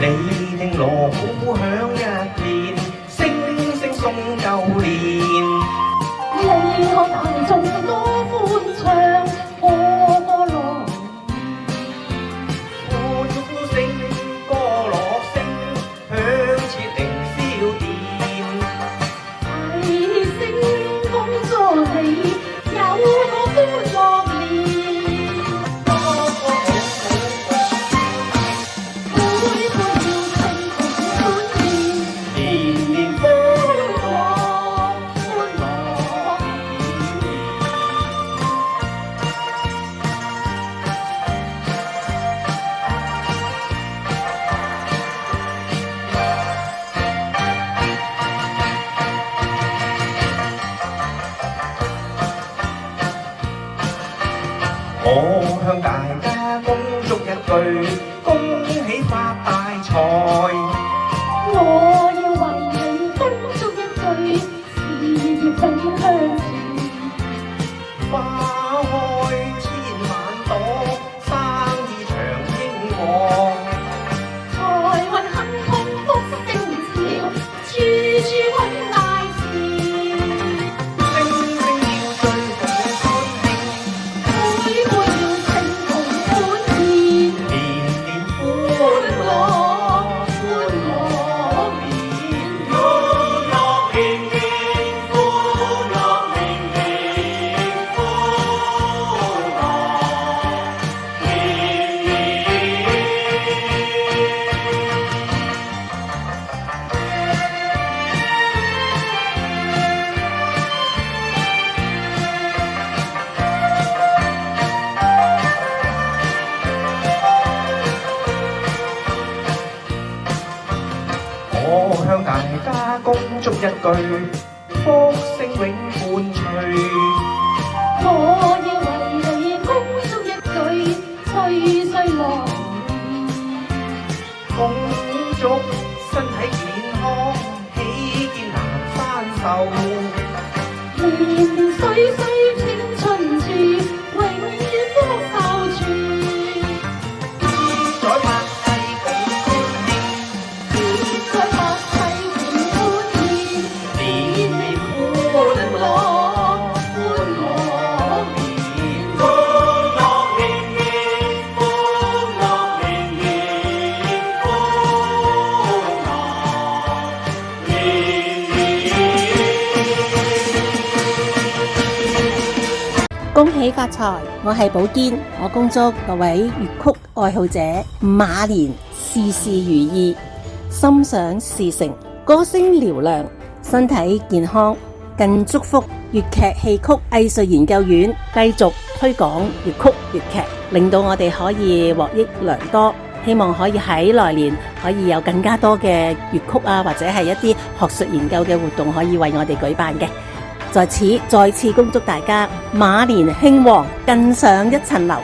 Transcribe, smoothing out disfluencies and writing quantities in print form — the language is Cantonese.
你聽鑼鼓響一片，聲聲送舊年。你看大眾多歡唱，個個樂歡呼聲、歌樂聲，響徹凌霄殿。提升工作你有個歡樂年。我向大家恭祝一句，恭喜發大財。我要為你恭祝一句，事業永向前。花開千萬朵，生意長興旺。財運亨通福星照，處處揾大錢。聲聲要追捧歡慶，每每要稱同歡宴。年年歡樂，歡樂年。歡樂年年，歡樂年年，歡樂年年。我向大家恭祝一句，福星永伴隨。我要為你恭祝一句，歲歲樂年。恭祝身體健康，喜見南山壽。年年歲歲青春住，永遠福壽住。在百世共歡慶，在百世共歡宴。年年歡樂，歡樂年。歡樂年年，歡樂年年，歡樂年年。恭喜發財！我係寶堅，我恭祝各位粵曲愛好者馬年事事如意，心想事成，歌聲嘹亮，身體健康。更祝福粵劇戲曲藝術研究院繼續推廣粵曲粵劇，令到我哋可以獲益良多。希望可以喺來年可以有更加多嘅粵曲啊，或者係一啲學術研究嘅活動可以為我哋舉辦嘅。在此再次恭祝大家馬年興旺，更上一層樓。